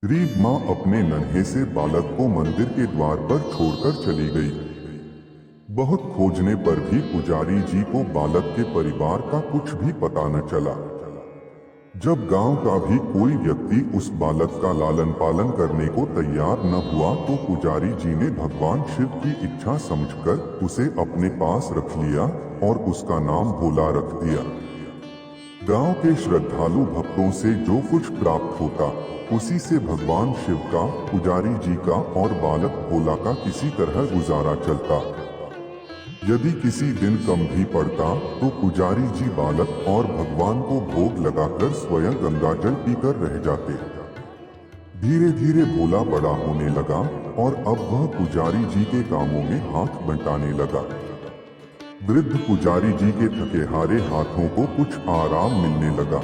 गरीब माँ अपने नन्हे से बालक को मंदिर के द्वार पर छोड़कर चली गई। बहुत खोजने पर भी पुजारी जी को बालक के परिवार का कुछ भी पता न चला। जब गांव का भी कोई व्यक्ति उस बालक का लालन पालन करने को तैयार न हुआ तो पुजारी जी ने भगवान शिव की इच्छा समझकर उसे अपने पास रख लिया और उसका नाम भोला रख दिया। गांव के श्रद्धालु भक्तों से जो कुछ प्राप्त होता उसी से भगवान शिव का, पुजारी जी का और बालक भोला का किसी तरह गुजारा चलता। यदि किसी दिन कम भी पड़ता तो पुजारी जी बालक और भगवान को भोग लगाकर स्वयं गंगाजल पीकर रह जाते। धीरे धीरे भोला बड़ा होने लगा और अब वह पुजारी जी के कामों में हाथ बंटाने लगा। वृद्ध पुजारी जी के थके हारे हाथों को कुछ आराम मिलने लगा,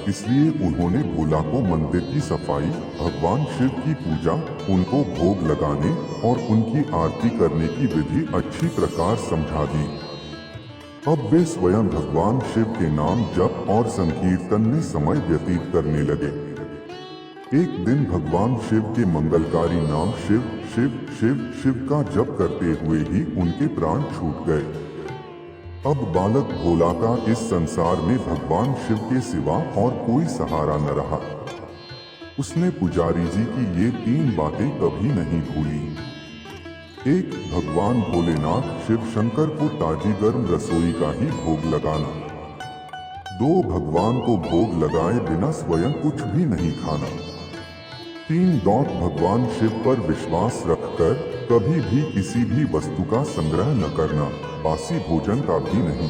इसलिए उन्होंने भोला को मंदिर की सफाई, भगवान शिव की पूजा, उनको भोग लगाने और उनकी आरती करने की विधि अच्छी प्रकार समझा दी। अब वे स्वयं भगवान शिव के नाम जप और संकीर्तन में समय व्यतीत करने लगे। एक दिन भगवान शिव के मंगलकारी नाम शिव शिव शिव शिव का जप करते हुए ही उनके प्राण छूट गए। अब बालक भोला का इस संसार में भगवान शिव के सिवा और कोई सहारा न रहा। उसने पुजारी जी की ये 3 बातें कभी नहीं भूली। 1. भगवान भोलेनाथ शिव शंकर को ताजी गर्म रसोई का ही भोग लगाना। 2. भगवान को भोग लगाए बिना स्वयं कुछ भी नहीं खाना। 3. भगवान शिव पर विश्वास रखकर कभी भी किसी भी वस्तु का संग्रह न करना, बासी भोजन का भी नहीं।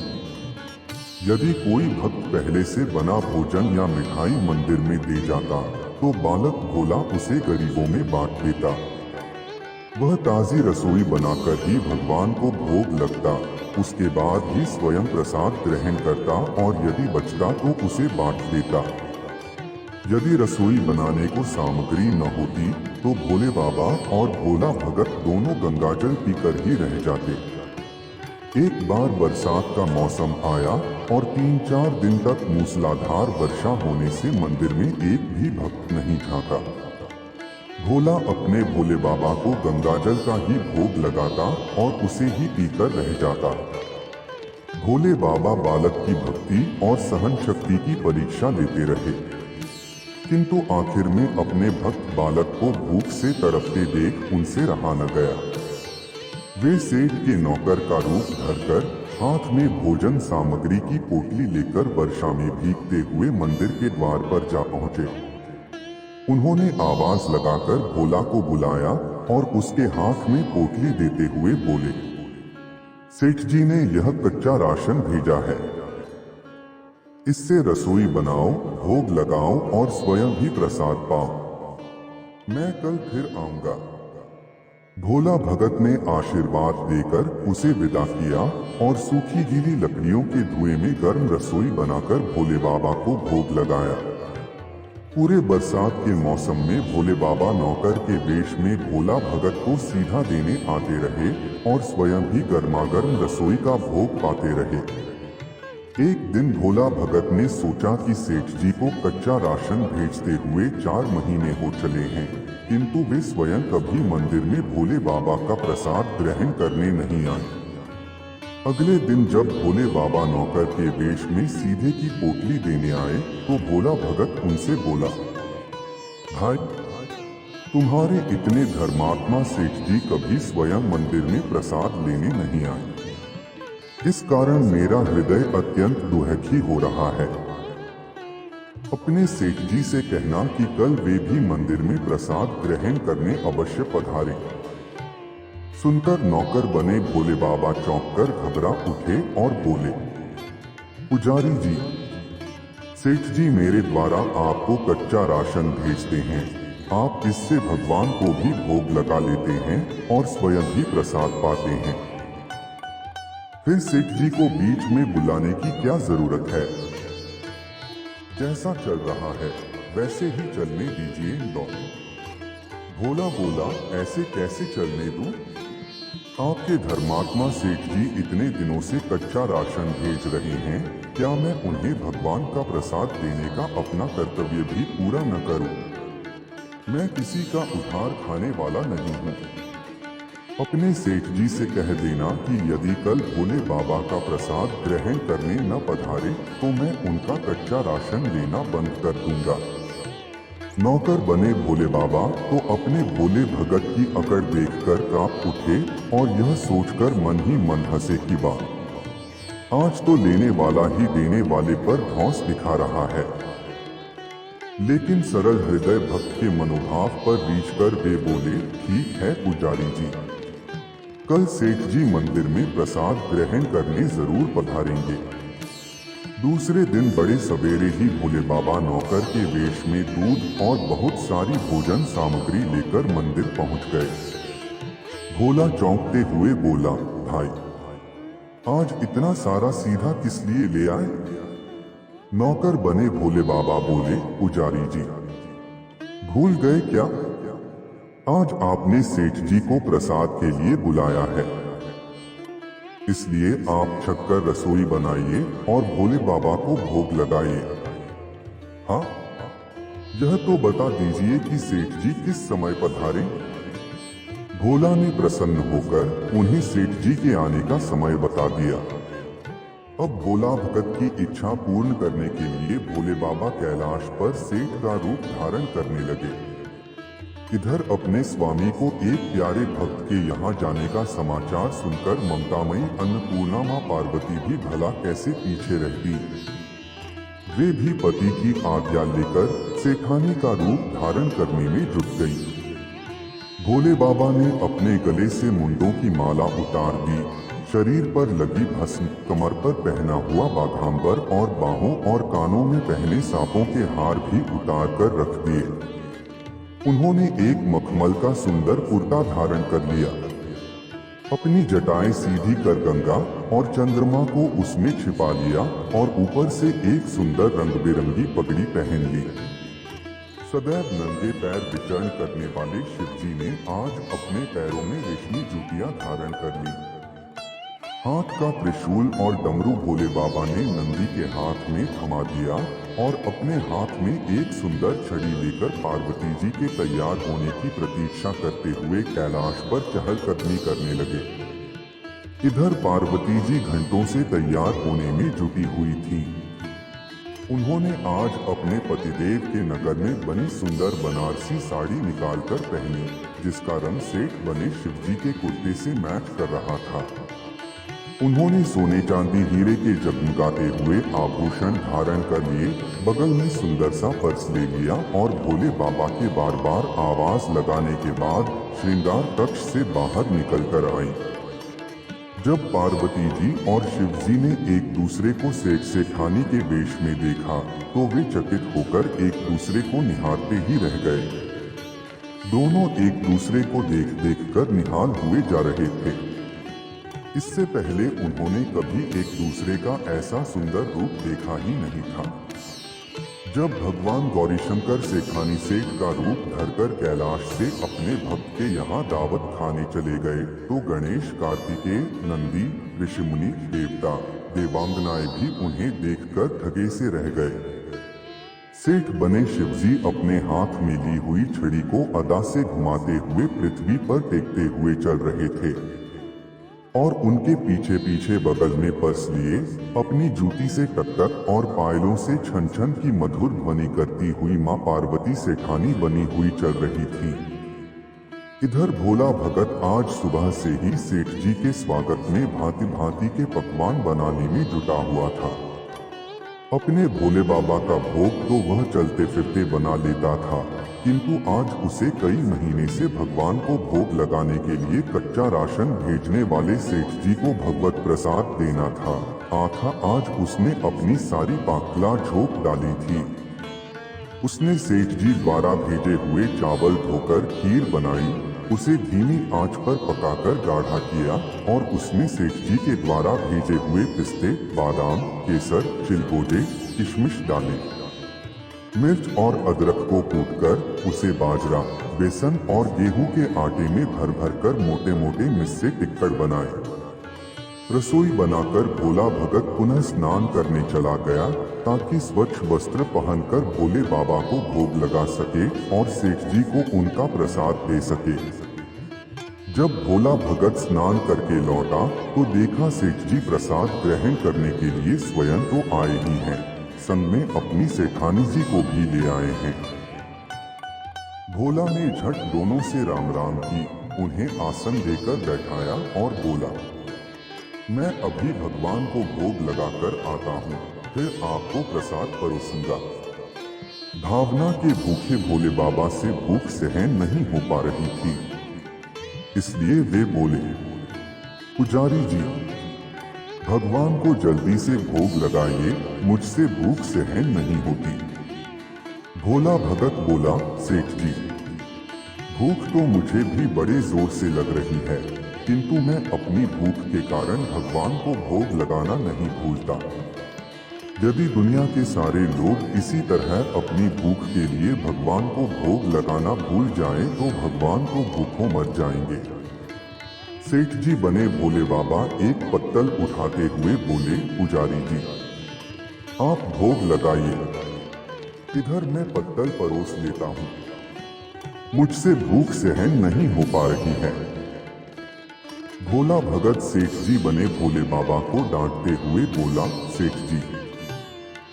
यदि कोई भक्त पहले से बना भोजन या मिठाई मंदिर में दे जाता तो बालक भोला उसे गरीबों में बांट देता। वह ताजी रसोई बनाकर ही भगवान को भोग लगता, उसके बाद ही स्वयं प्रसाद ग्रहण करता और यदि बचता तो उसे बांट देता। यदि रसोई बनाने को सामग्री न होती तो भोले बाबा और भोला भगत दोनों गंगाजल पीकर ही रह जाते। एक बार बरसात का मौसम आया और 3-4 दिन तक मूसलाधार वर्षा होने से मंदिर में एक भी भक्त नहीं झांका। भोला अपने भोले बाबा को गंगाजल का ही भोग लगाता और उसे ही पीकर रह जाता। भोले बाबा बालक की भक्ति और सहन शक्ति की परीक्षा लेते रहे, किंतु आखिर में अपने भक्त बालक को भूख से तड़पते देख उनसे रहा न गया। वे सेठ के नौकर का रूप धरकर हाथ में भोजन सामग्री की पोटली लेकर वर्षा में भीगते हुए मंदिर के द्वार पर जा पहुंचे। उन्होंने आवाज लगाकर भोला को बुलाया और उसके हाथ में पोटली देते हुए बोले, सेठ जी ने यह कच्चा राशन भेजा है, इससे रसोई बनाओ, भोग लगाओ और स्वयं भी प्रसाद पाओ। मैं कल फिर आऊंगा। भोला भगत ने आशीर्वाद देकर उसे विदा किया और सूखी गीली लकड़ियों के धुएं में गर्म रसोई बनाकर भोले बाबा को भोग लगाया। पूरे बरसात के मौसम में भोले बाबा नौकर के वेश में भोला भगत को सीधा देने आते रहे और स्वयं भी गर्मागर्म रसोई का भोग पाते रहे। एक दिन भोला भगत ने सोचा कि सेठ जी को कच्चा राशन भेजते हुए 4 महीने हो चले हैं, किंतु वे स्वयं कभी मंदिर में भोले बाबा का प्रसाद ग्रहण करने नहीं आए। अगले दिन जब भोले बाबा नौकर के वेश में सीधे की पोटली देने आए तो भोला भगत उनसे बोला, भाई, तुम्हारे इतने धर्मात्मा सेठ जी कभी स्वयं मंदिर में प्रसाद लेने नहीं आए। इस कारण मेरा हृदय अत्यंत दुखी हो रहा है। अपने सेठ जी से कहना कि कल वे भी मंदिर में प्रसाद ग्रहण करने अवश्य पधारें। सुनकर नौकर बने भोले बाबा चौंक कर घबरा उठे और बोले, पुजारी जी, सेठ जी मेरे द्वारा आपको कच्चा राशन भेजते हैं, आप इससे भगवान को भी भोग लगा लेते हैं और स्वयं भी प्रसाद पाते हैं। फिर सेठ जी को बीच में बुलाने की क्या जरूरत है? जैसा चल रहा है वैसे ही चलने दीजिए। भोला बोला, ऐसे कैसे चलने दूं? आपके धर्मात्मा सेठ जी इतने दिनों से कच्चा राशन भेज रहे हैं, क्या मैं उन्हें भगवान का प्रसाद देने का अपना कर्तव्य भी पूरा न करूं? मैं किसी का उधार खाने वाला नहीं हूँ। अपने सेठ जी से कह देना कि यदि कल भोले बाबा का प्रसाद ग्रहण करने न पधारे तो मैं उनका कच्चा राशन लेना बंद कर दूंगा। नौकर बने भोले बाबा तो अपने भोले भगत की अकड़ देखकर कांप उठे और यह सोचकर मन ही मन हंसे कि वाह, आज तो लेने वाला ही देने वाले पर धौंस दिखा रहा है। लेकिन सरल हृदय भक्त के मनोभाव पर रीझ कर वे बोले, ठीक है पुजारी जी, कल सेठ जी मंदिर में प्रसाद ग्रहण करने जरूर पधारेंगे। दूसरे दिन बड़े सवेरे ही भोले बाबा नौकर के वेश में दूध और बहुत सारी भोजन सामग्री लेकर मंदिर पहुंच गए। भोला चौंकते हुए बोला, भाई आज इतना सारा सीधा किस लिए ले आए? नौकर बने भोले बाबा बोले, पुजारी जी भूल गए क्या? आज आपने सेठ जी को प्रसाद के लिए बुलाया है, इसलिए आप छक्कर रसोई बनाइए और भोले बाबा को भोग लगाइए। हाँ, यह तो बता दीजिए कि सेठ जी किस समय पधारे? भोला ने प्रसन्न होकर उन्हें सेठ जी के आने का समय बता दिया। अब भोला भगत की इच्छा पूर्ण करने के लिए भोले बाबा कैलाश पर सेठ का रूप धारण करने लगे। इधर अपने स्वामी को एक प्यारे भक्त के यहाँ जाने का समाचार सुनकर ममतामयी अन्नपूर्णा माँ पार्वती भी भला कैसे पीछे रहती। वे भी पति की आज्ञा लेकर सेठानी का रूप धारण करने में जुट गई। भोले बाबा ने अपने गले से मुंडों की माला उतार दी, शरीर पर लगी भस्म, कमर पर पहना हुआ बाघांबर और बाहों और कानों में पहने सांपों के हार भी उतार कर रख दिए। उन्होंने एक मखमल का सुंदर कुर्ता धारण कर लिया। अपनी जटाएं सीधी कर गंगा और चंद्रमा को उसमें छिपा लिया और ऊपर से एक सुंदर रंग बिरंगी पगड़ी पहन ली। सदैव नंगे पैर विचरण करने वाले शिवजी ने आज अपने पैरों में रेशमी जूतियां धारण कर ली। हाथ का त्रिशूल और डमरू भोले बाबा ने नंदी के हाथ में थमा दिया और अपने हाथ में एक सुंदर छड़ी लेकर पार्वती जी के तैयार होने की प्रतीक्षा करते हुए कैलाश पर चहलकदमी करने लगे। इधर पार्वती जी घंटों से तैयार होने में जुटी हुई थी। उन्होंने आज अपने पतिदेव के नगर में बनी सुंदर बनारसी साड़ी निकालकर पहनी, जिसका रंग सेठ बने शिवजी के कुर्ते से मैच कर रहा था। उन्होंने सोने चांदी हीरे के जगमगाते हुए आभूषण धारण कर लिए, बगल में सुंदर सा पर्स ले लिया और भोले बाबा के बार बार आवाज लगाने के बाद श्रृंगार कक्ष से बाहर निकल कर आई। जब पार्वती जी और शिवजी ने एक दूसरे को सेठानी के वेश में देखा तो वे चकित होकर एक दूसरे को निहारते ही रह गए। दोनों एक दूसरे को देख देख कर निहाल हुए जा रहे थे। इससे पहले उन्होंने कभी एक दूसरे का ऐसा सुंदर रूप देखा ही नहीं था। जब भगवान गौरीशंकर सेठानी सेठ का रूप धरकर कैलाश से अपने भक्त के यहाँ दावत खाने चले गए तो गणेश, कार्तिकेय, नंदी, ऋषिमुनि, देवता, देवांगनाएं भी उन्हें देखकर ठगे से रह गए। सेठ बने शिवजी अपने हाथ में ली हुई छड़ी को अदा से घुमाते हुए पृथ्वी पर टेकते हुए चल रहे थे और उनके पीछे पीछे बगल में पर्स लिए अपनी जूती से टकटक और पायलों से छन छन की मधुर ध्वनि करती हुई माँ पार्वती सेठानी बनी हुई चल रही थी। इधर भोला भगत आज सुबह से ही सेठ जी के स्वागत में भांति भांति के पकवान बनाने में जुटा हुआ था। अपने भोले बाबा का भोग तो वह चलते फिरते बना लेता था, किंतु आज उसे कई महीने से भगवान को भोग लगाने के लिए कच्चा राशन भेजने वाले सेठ जी को भगवत प्रसाद देना था। आज उसने अपनी सारी पाकला झोंक डाली थी। उसने सेठ जी द्वारा भेजे हुए चावल धोकर खीर बनाई, उसे धीमी आंच पर पकाकर गाढ़ा किया और उसमें सेठ जी के द्वारा भेजे हुए पिस्ते, बादाम, केसर, चिलगोजे, किशमिश डाले। मिर्च और अदरक को कूटकर उसे बाजरा, बेसन और गेहूं के आटे में भर भर कर मोटे मोटे मिस्से टिक्कड़ बनाए। रसोई बनाकर भोला भगत पुनः स्नान करने चला गया ताकि स्वच्छ वस्त्र पहनकर भोले बाबा को भोग लगा सके और सेठ जी को उनका प्रसाद दे सके। जब भोला भगत स्नान करके लौटा तो देखा सेठ जी प्रसाद ग्रहण करने के लिए स्वयं तो आए ही हैं, संग में अपनी सेठानी जी को भी ले आए हैं। भोला ने झट दोनों से राम राम की, उन्हें आसन देकर बैठाया और बोला, मैं अभी भगवान को भोग लगाकर आता हूँ, फिर आपको प्रसाद परोसूंगा। भावना के भूखे भोले बाबा से भूख सहन नहीं हो पा रही थी, इसलिए वे बोले, पुजारी जी, भगवान को जल्दी से भोग लगाइए, मुझसे भूख सहन नहीं होती। भोला भगत बोला, सेठ जी, भूख तो मुझे भी बड़े जोर से लग रही है, किंतु मैं अपनी भूख के कारण भगवान को भोग लगाना नहीं भूलता। यदि दुनिया के सारे लोग इसी तरह अपनी भूख के लिए भगवान को भोग लगाना भूल जाएं तो भगवान को भूखों मर जाएंगे। सेठ जी बने भोले बाबा एक पत्तल उठाते हुए बोले, पुजारी जी, आप भोग लगाइए, इधर मैं पत्तल परोस लेता हूँ, मुझसे भूख सहन नहीं हो पा रही है। भोला भगत सेठ जी बने भोले बाबा को डांटते हुए बोला, सेठ जी,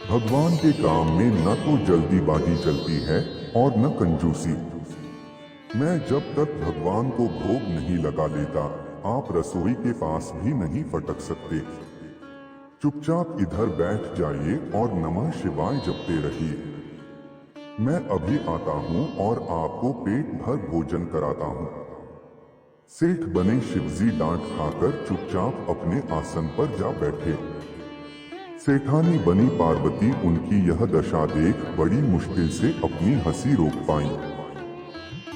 भगवान के काम में न तो जल्दीबाजी चलती है और न कंजूसी। मैं जब तक भगवान को भोग नहीं लगा लेता, आप रसोई के पास भी नहीं फटक सकते। चुपचाप इधर बैठ जाइए और नमः शिवाय जपते रहिए। मैं अभी आता हूँ और आपको पेट भर भोजन कराता हूँ। सेठ बने शिवजी डांट खाकर चुपचाप अपने आसन पर जा बैठे। सेठानी बनी पार्वती उनकी यह दशा देख बड़ी मुश्किल से अपनी हंसी रोक पाई।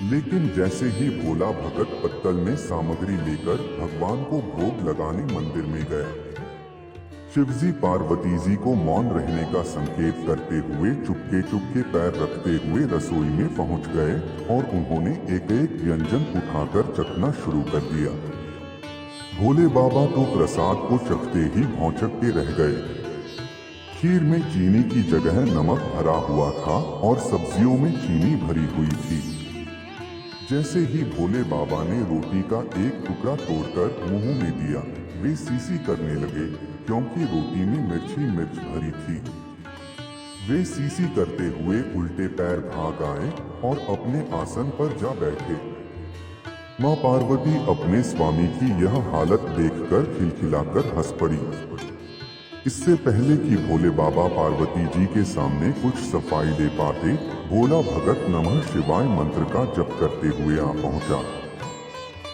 लेकिन जैसे ही भोला भगत पत्तल में सामग्री लेकर भगवान को भोग लगाने मंदिर में गया, शिवजी पार्वती जी को मौन रहने का संकेत करते हुए चुपके चुपके पैर रखते हुए रसोई में पहुंच गए और उन्होंने एक एक व्यंजन उठाकर चखना शुरू कर दिया। भोले बाबा तो प्रसाद को चखते ही भौंचकते रह गए। खीर में चीनी की जगह नमक भरा हुआ था और सब्जियों में चीनी भरी हुई थी। जैसे ही भोले बाबा ने रोटी का एक टुकड़ा तोड़कर मुंह में दिया, वे सीसी करने लगे क्योंकि रोटी में मिर्ची मिर्च भरी थी। वे सीसी करते हुए उल्टे पैर भाग आए और अपने आसन पर जा बैठे। मां पार्वती अपने स्वामी की यह हालत देखकर खिलखिलाकर हंस पड़ी। इससे पहले कि भोले बाबा पार्वती जी के सामने कुछ सफाई दे पाते, भोला भगत नमः शिवाय मंत्र का जप करते हुए आ पहुंचा।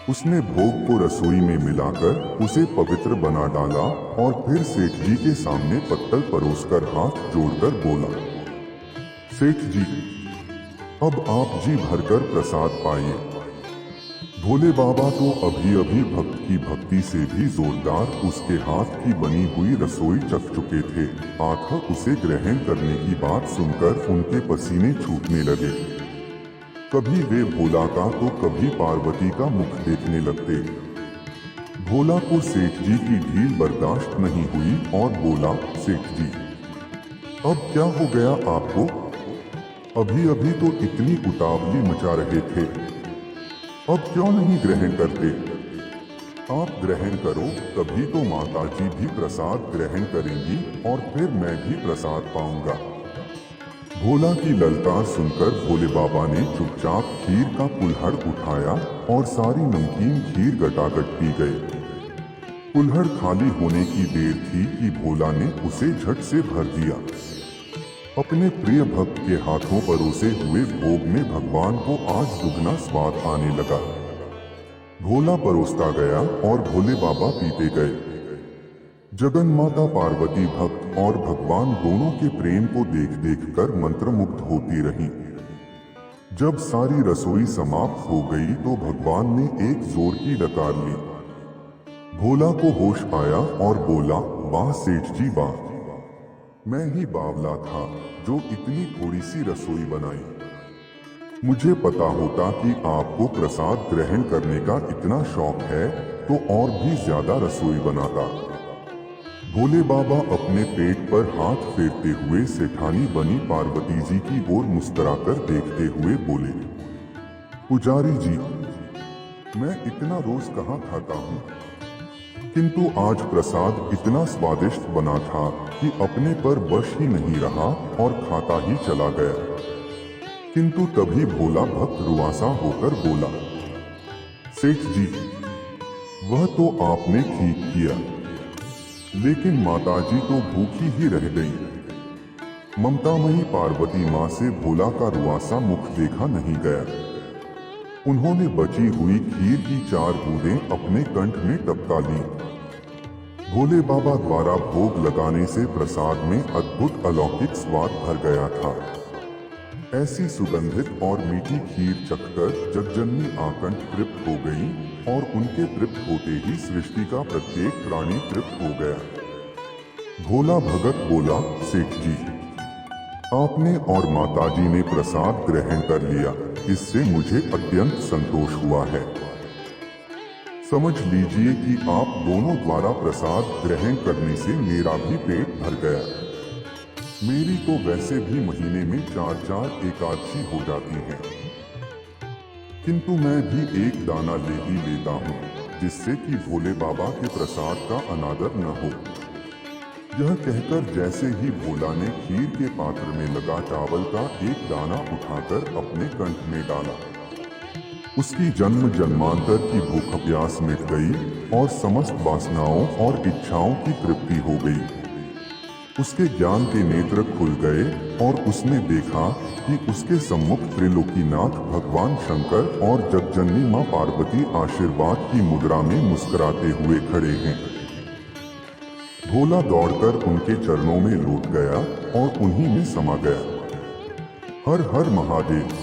उसने भोग को रसोई में मिलाकर उसे पवित्र बना डाला और फिर सेठ जी के सामने पत्तल परोसकर हाथ जोड़कर बोला, सेठ जी, अब आप जी भरकर प्रसाद पाइए। भोले बाबा तो अभी अभी भक्त की भक्ति से भी जोरदार उसके हाथ की बनी हुई रसोई चख चुके थे। आखिर उसे ग्रहण करने की बात सुनकर उनके पसीने छूटने लगे। कभी वे भोला का तो कभी पार्वती का मुख देखने लगते। भोला को सेठ जी की ढील बर्दाश्त नहीं हुई और बोला, सेठ जी, अब क्या हो गया आपको? अभी अभी तो इतनी उतावली मचा रहे थे, अब क्यों नहीं ग्रहण करते? आप ग्रहण करो, तभी तो माता जी भी प्रसाद ग्रहण करेंगी और फिर मैं भी प्रसाद पाऊंगा। भोला की ललकार सुनकर भोले बाबा ने चुपचाप खीर का कुल्हड़ उठाया और सारी नमकीन खीर गटागट पी गए। कुल्हड़ खाली होने की देर थी कि भोला ने उसे झट से भर दिया। अपने प्रिय भक्त के हाथों परोसे हुए भोग में भगवान को आज दुगना स्वाद आने लगा। भोला परोसता गया और भोले बाबा पीते गए। जगन माता पार्वती भक्त और भगवान दोनों के प्रेम को देख देख कर मंत्रमुग्ध होती रही। जब सारी रसोई समाप्त हो गई तो भगवान ने एक जोर की डकार ली। भोला को होश आया और बोला, वाह सेठ जी वाह, मैं ही बावला था जो इतनी थोड़ी सी रसोई बनाई। मुझे पता होता कि आपको प्रसाद ग्रहण करने का इतना शौक है तो और भी ज्यादा रसोई बनाता। भोले बाबा अपने पेट पर हाथ फेरते हुए सेठानी बनी पार्वती जी की ओर मुस्कुराकर देखते हुए बोले, पुजारी जी, मैं इतना रोज कहाँ खाता हूँ, किंतु आज प्रसाद इतना स्वादिष्ट बना था कि अपने पर वश ही नहीं रहा और खाता ही चला गया। किंतु तभी भोला भक्त रुआसा होकर बोला, सेठ जी, वह तो आपने ठीक किया, लेकिन माताजी तो भूखी ही रह गई। ममतामयी पार्वती माँ से भोला का रुआसा मुख देखा नहीं गया। उन्होंने बची हुई खीर की 4 बूंदें अपने कंठ में टपका ली। भोले बाबा द्वारा भोग लगाने से प्रसाद में अद्भुत अलौकिक स्वाद भर गया था। ऐसी सुगंधित और मीठी खीर चखकर जगजननी आकंठ तृप्त हो गई और उनके तृप्त होते ही सृष्टि का प्रत्येक प्राणी तृप्त हो गया। भोला भगत बोला, सेठ जी, आपने और माताजी ने प्रसाद ग्रहण कर लिया, इससे मुझे अत्यंत संतोष हुआ है। समझ लीजिए कि आप दोनों द्वारा प्रसाद ग्रहण करने से मेरा भी पेट भर गया। मेरी तो वैसे भी महीने में 4-4 एकादशी हो जाती हैं, किंतु मैं भी एक दाना ले ही लेता हूँ, जिससे कि भोले बाबा के प्रसाद का अनादर न हो। यह कहकर जैसे ही भोला ने खीर के पात्र में लगा चावल का एक दाना उठाकर अपने कंठ में डाला, उसकी जन्म जन्मांतर की भूख प्यास मिट गई और समस्त वासनाओं और इच्छाओं की तृप्ति हो गई। उसके ज्ञान के नेत्र खुल गए और उसने देखा कि उसके सम्मुख त्रिलोकीनाथ भगवान शंकर और जगजननी मां पार्वती आशीर्वाद की मुद्रा में मुस्कुराते हुए खड़े हैं। भोला दौड़कर उनके चरणों में लौट गया और उन्हीं में समा गया। हर हर महादेव।